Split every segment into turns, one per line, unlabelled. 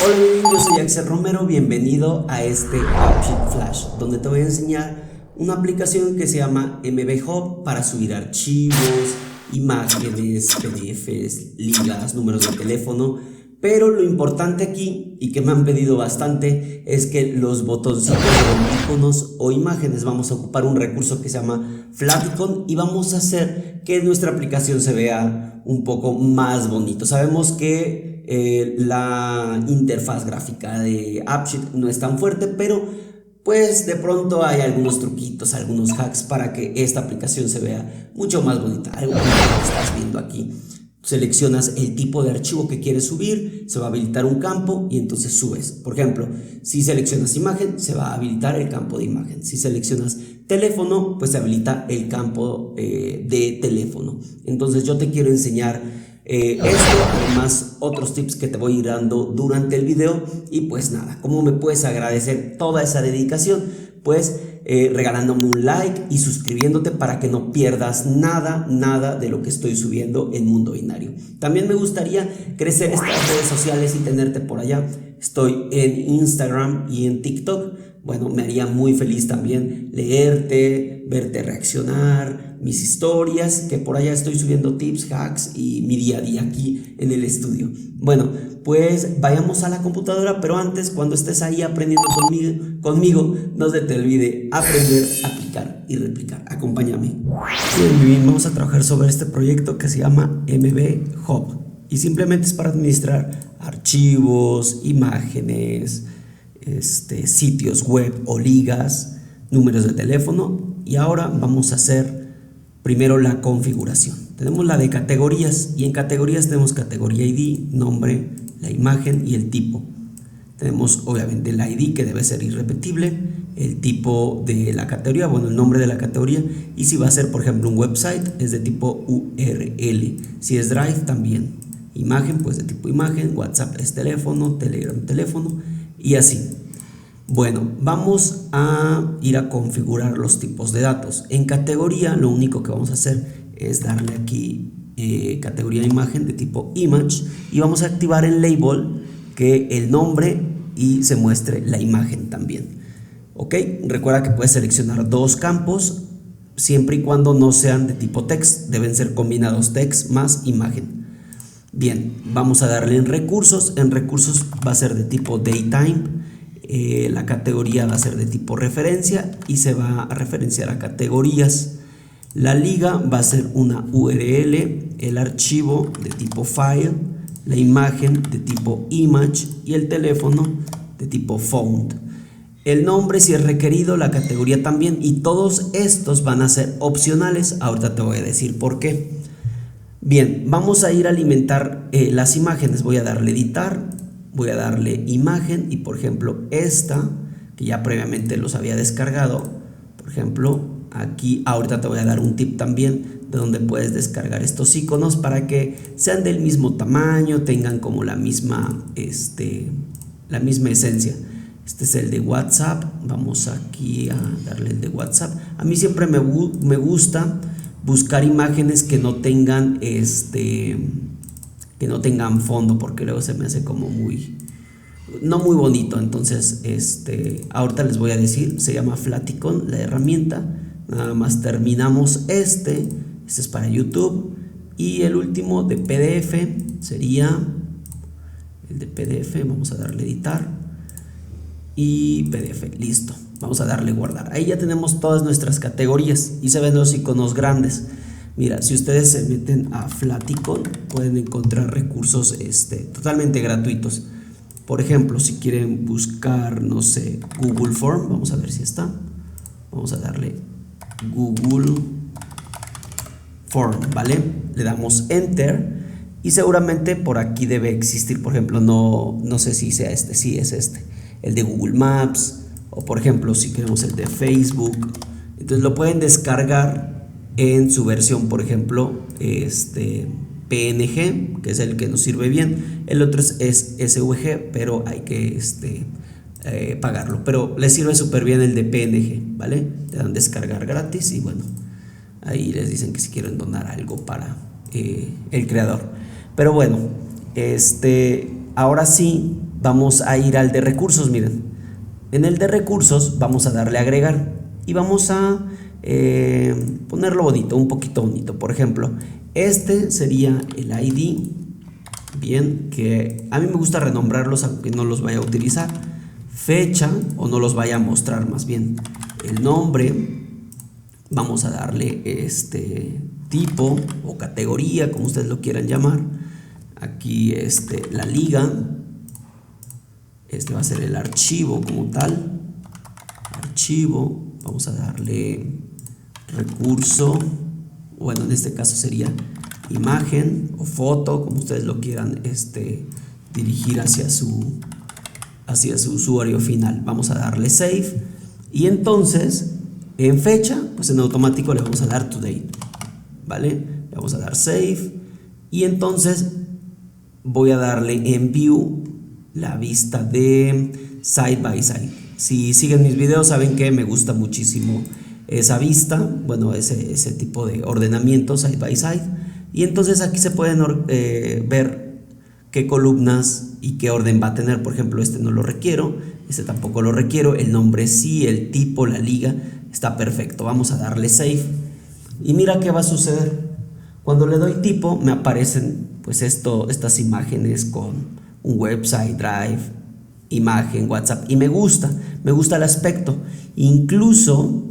Hola, yo soy Axel Romero, bienvenido a este AppSheet Flash, donde te voy a enseñar una aplicación que se llama MB Hub para subir archivos, imágenes, PDFs, ligas, números de teléfono. Pero lo importante aquí, y que me han pedido bastante, es que los botoncitos de iconos o imágenes vamos a ocupar un recurso que se llama Flaticon y vamos a hacer que nuestra aplicación se vea un poco más bonito. Sabemos que la interfaz gráfica de AppSheet no es tan fuerte, pero pues de pronto hay algunos truquitos, algunos hacks para que esta aplicación se vea mucho más bonita. Algo que estás viendo aquí. Seleccionas el tipo de archivo que quieres subir, se va a habilitar un campo y entonces subes. Por ejemplo, si seleccionas imagen, se va a habilitar el campo de imagen. Si seleccionas teléfono, pues se habilita el campo de teléfono. Entonces yo te quiero enseñar esto, además otros tips que te voy a ir dando durante el video. Y pues nada, ¿cómo me puedes agradecer toda esa dedicación? Pues regalándome un like y suscribiéndote para que no pierdas nada de lo que estoy subiendo en Mundo Binario. También me gustaría crecer estas redes sociales y tenerte por allá. Estoy en Instagram y en TikTok. Bueno, me haría muy feliz también leerte, verte reaccionar, mis historias, que por allá estoy subiendo tips, hacks y mi día a día aquí en el estudio. Bueno, pues vayamos a la computadora, pero antes, cuando estés ahí aprendiendo conmigo, no se te olvide aprender, aplicar y replicar. Acompáñame. Bien, vamos a trabajar sobre este proyecto que se llama MB Hub y simplemente es para administrar archivos, imágenes, sitios web o ligas, números de teléfono. Y ahora vamos a hacer primero la configuración. Tenemos la de categorías y en categorías tenemos categoría ID, nombre, la imagen y el tipo. Tenemos obviamente el ID, que debe ser irrepetible, el tipo de la categoría, bueno, el nombre de la categoría, y si va a ser por ejemplo un website es de tipo URL, si es Drive también, imagen pues de tipo imagen, WhatsApp es teléfono, Telegram teléfono y así. Bueno, vamos a ir a configurar los tipos de datos. En categoría lo único que vamos a hacer es darle aquí categoría de imagen de tipo image y vamos a activar el label, que el nombre y se muestre la imagen también. Ok, recuerda que puedes seleccionar dos campos siempre y cuando no sean de tipo text, deben ser combinados text más imagen. Bien, vamos a darle en recursos va a ser de tipo datetime. La categoría va a ser de tipo referencia y se va a referenciar a categorías. La liga va a ser una URL, el archivo de tipo file, la imagen de tipo image y el teléfono de tipo phone. El nombre si es requerido, la categoría también, y todos estos van a ser opcionales. Ahorita te voy a decir por qué. Bien, vamos a ir a alimentar las imágenes. Voy a darle editar, voy a darle imagen y por ejemplo esta que ya previamente los había descargado, por ejemplo aquí ahorita te voy a dar un tip también de donde puedes descargar estos iconos para que sean del mismo tamaño, tengan como la misma esencia. Este es el de WhatsApp, vamos aquí a darle el de WhatsApp. A mí siempre me gusta buscar imágenes que no tengan fondo, porque luego se me hace como no muy bonito. Entonces ahorita les voy a decir, se llama Flaticon la herramienta. Nada más terminamos este es para YouTube, y el último de PDF sería el de PDF. Vamos a darle editar y PDF, listo, vamos a darle guardar. Ahí ya tenemos todas nuestras categorías y se ven los iconos grandes. Mira, si ustedes se meten a Flaticon pueden encontrar recursos totalmente gratuitos. Por ejemplo, si quieren buscar, no sé, Google Form, vamos a ver si está. Vamos a darle Google Form, ¿vale? Le damos Enter y seguramente por aquí debe existir, por ejemplo, no sé si sea sí es el de Google Maps, o por ejemplo, si queremos el de Facebook, entonces lo pueden descargar en su versión, por ejemplo, PNG, que es el que nos sirve bien. El otro es SVG, pero hay que pagarlo, pero les sirve súper bien el de PNG, ¿vale? Te dan descargar gratis y bueno, ahí les dicen que si quieren donar algo para el creador. Pero bueno, ahora sí vamos a ir al de recursos, miren. En el de recursos vamos a darle a agregar y vamos a ponerlo bonito, un poquito bonito. Por ejemplo, este sería el ID, bien, que a mí me gusta renombrarlos aunque no los vaya a utilizar. Fecha, o no los vaya a mostrar más bien. El nombre, vamos a darle tipo o categoría, como ustedes lo quieran llamar. Aquí la liga, va a ser el archivo como tal. Archivo, vamos a darle recurso, bueno, en este caso sería imagen o foto, como ustedes lo quieran dirigir hacia su usuario final. Vamos a darle save y entonces en fecha, pues en automático le vamos a dar today, ¿vale? Le vamos a dar save y entonces voy a darle en view la vista de side by side. Si siguen mis videos saben que me gusta muchísimo esa vista, bueno, ese tipo de ordenamiento side by side, y entonces aquí se pueden ver qué columnas y qué orden va a tener. Por ejemplo, no lo requiero, tampoco lo requiero, el nombre sí, el tipo, la liga, está perfecto. Vamos a darle save y mira qué va a suceder. Cuando le doy tipo me aparecen pues estas imágenes con un website, drive, imagen, WhatsApp, y me gusta el aspecto. Incluso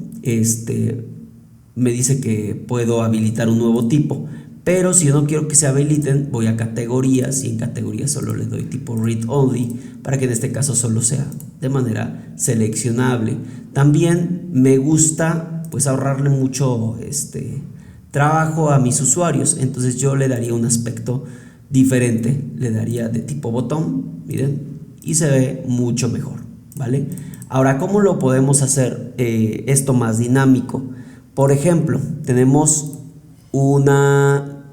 me dice que puedo habilitar un nuevo tipo, pero si yo no quiero que se habiliten, voy a categorías y en categorías solo le doy tipo read only para que en este caso solo sea de manera seleccionable. También me gusta pues ahorrarle mucho trabajo a mis usuarios, entonces yo le daría un aspecto diferente, le daría de tipo botón, miren, y se ve mucho mejor, ¿vale? Ahora, ¿cómo lo podemos hacer esto más dinámico? Por ejemplo, tenemos una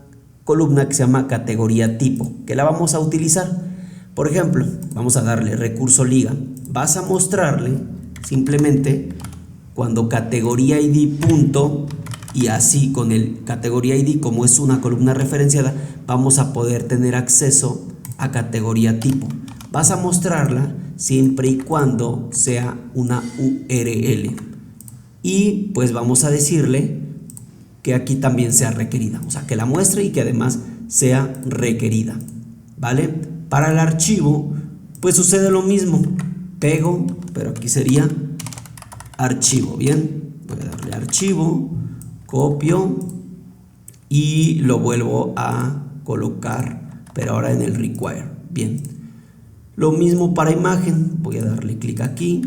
columna que se llama categoría tipo, que la vamos a utilizar. Por ejemplo, vamos a darle recurso liga, vas a mostrarle simplemente cuando categoría ID punto, y así con el categoría ID, como es una columna referenciada, vamos a poder tener acceso a categoría tipo. Vas a mostrarla siempre y cuando sea una URL, y pues vamos a decirle que aquí también sea requerida, o sea, que la muestre y que además sea requerida, ¿vale? Para el archivo pues sucede lo mismo, pego, pero aquí sería archivo, bien, voy a darle archivo, copio y lo vuelvo a colocar, pero ahora en el require, bien. Lo mismo para imagen, voy a darle clic aquí,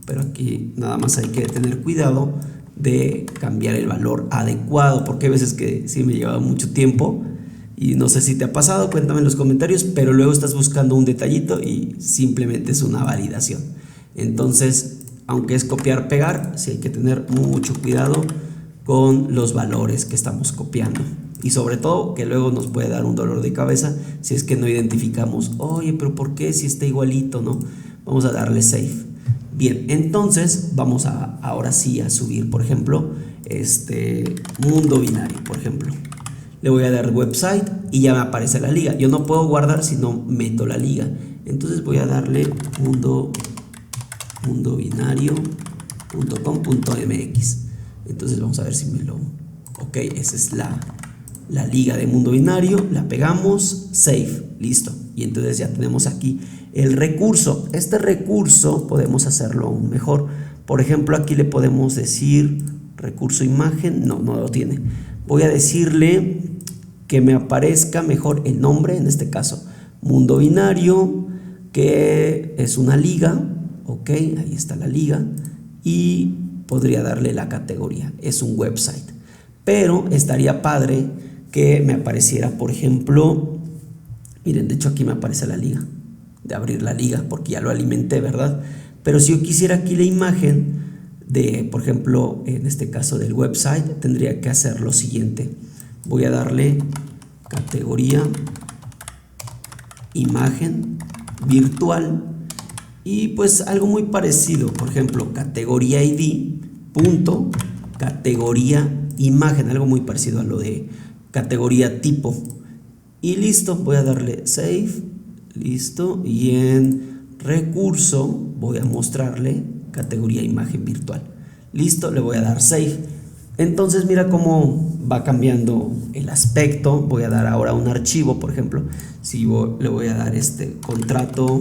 pero aquí nada más hay que tener cuidado de cambiar el valor adecuado, porque hay veces que sí me lleva mucho tiempo y no sé si te ha pasado, cuéntame en los comentarios, pero luego estás buscando un detallito y simplemente es una validación. Entonces, aunque es copiar, pegar, sí hay que tener mucho cuidado con los valores que estamos copiando, y sobre todo que luego nos puede dar un dolor de cabeza si es que no identificamos, oye, pero ¿por qué si está igualito, no? Vamos a darle save. Bien, entonces vamos ahora sí a subir, por ejemplo, mundo binario, por ejemplo. Le voy a dar website y ya me aparece la liga. Yo no puedo guardar si no meto la liga. Entonces voy a darle mundobinario.com.mx. Entonces vamos a ver si me lo... Ok, esa es la liga de mundo binario. La pegamos, save, listo. Y entonces ya tenemos aquí el recurso. Este recurso podemos hacerlo aún mejor. Por ejemplo, aquí le podemos decir recurso imagen. No lo tiene. Voy a decirle que me aparezca mejor el nombre, en este caso mundo binario, que es una liga. Ok, ahí está la liga. Y podría darle la categoría, es un website. Pero estaría padre que me apareciera, por ejemplo, miren, de hecho aquí me aparece la liga, de abrir la liga porque ya lo alimenté, ¿verdad? Pero si yo quisiera aquí la imagen de, por ejemplo, en este caso del website, tendría que hacer lo siguiente. Voy a darle categoría imagen virtual y pues algo muy parecido, por ejemplo, categoría ID punto categoría imagen, algo muy parecido a lo de categoría tipo, y listo. Voy a darle save, listo, y en recurso, voy a mostrarle categoría imagen virtual. Listo, le voy a dar save. Entonces mira cómo va cambiando el aspecto. Voy a dar ahora un archivo, por ejemplo, si le voy a dar contrato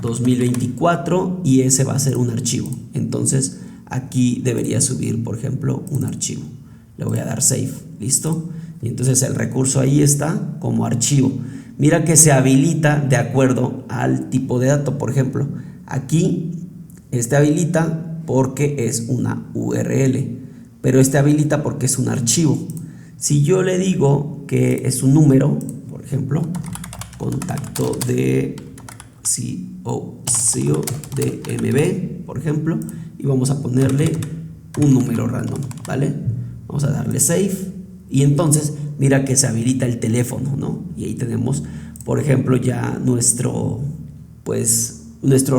2024 y ese va a ser un archivo. Entonces aquí debería subir, por ejemplo, un archivo. Le voy a dar save, listo. Y entonces el recurso ahí está como archivo. Mira que se habilita de acuerdo al tipo de dato. Por ejemplo, aquí habilita porque es una URL, pero habilita porque es un archivo. Si yo le digo que es un número, por ejemplo, contacto de CEO de MB, por ejemplo, y vamos a ponerle un número random, ¿vale? Vamos a darle save y entonces mira que se habilita el teléfono, ¿no? Y ahí tenemos, por ejemplo, ya nuestros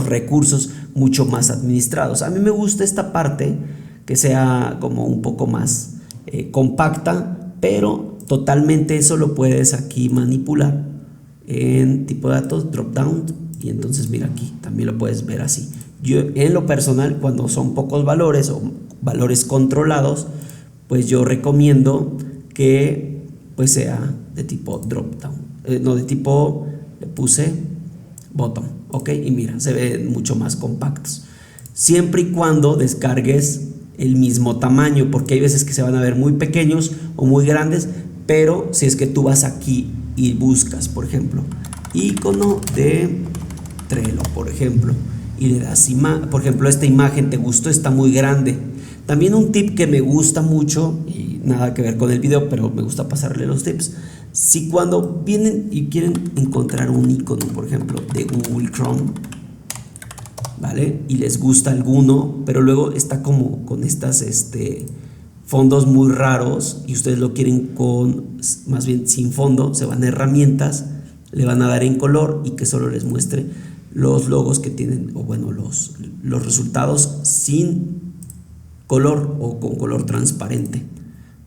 recursos mucho más administrados. A mí me gusta esta parte que sea como un poco más compacta, pero totalmente eso lo puedes aquí manipular en tipo de datos, drop down, y entonces mira aquí también lo puedes ver así. Yo en lo personal, cuando son pocos valores o valores controlados, pues yo recomiendo que pues sea de tipo drop down, no de tipo, le puse bottom, ok, y mira, se ven mucho más compactos, siempre y cuando descargues el mismo tamaño, porque hay veces que se van a ver muy pequeños o muy grandes, pero si es que tú vas aquí y buscas, por ejemplo, icono de Trello, por ejemplo, y le das por ejemplo, esta imagen te gustó, está muy grande. También un tip que me gusta mucho, y nada que ver con el video, pero me gusta pasarle los tips. Si cuando vienen y quieren encontrar un icono, por ejemplo, de Google Chrome, ¿vale? Y les gusta alguno, pero luego está como con estas fondos muy raros y ustedes lo quieren más bien sin fondo, se van a herramientas, le van a dar en color y que solo les muestre los logos que tienen, o bueno, los resultados sin color o con color transparente,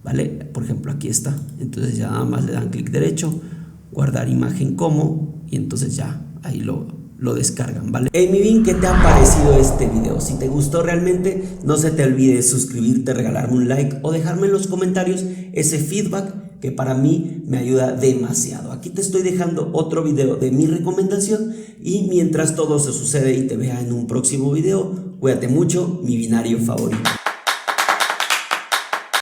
¿vale? Por ejemplo, aquí está. Entonces ya nada más le dan clic derecho, guardar imagen como, y entonces ya ahí lo descargan, ¿vale? Hey, mi bien, ¿qué te ha parecido este video? Si te gustó realmente, no se te olvide suscribirte, regalarme un like o dejarme en los comentarios ese feedback que para mí me ayuda demasiado. Aquí te estoy dejando otro video de mi recomendación y mientras todo se sucede y te vea en un próximo video, cuídate mucho, mi binario favorito.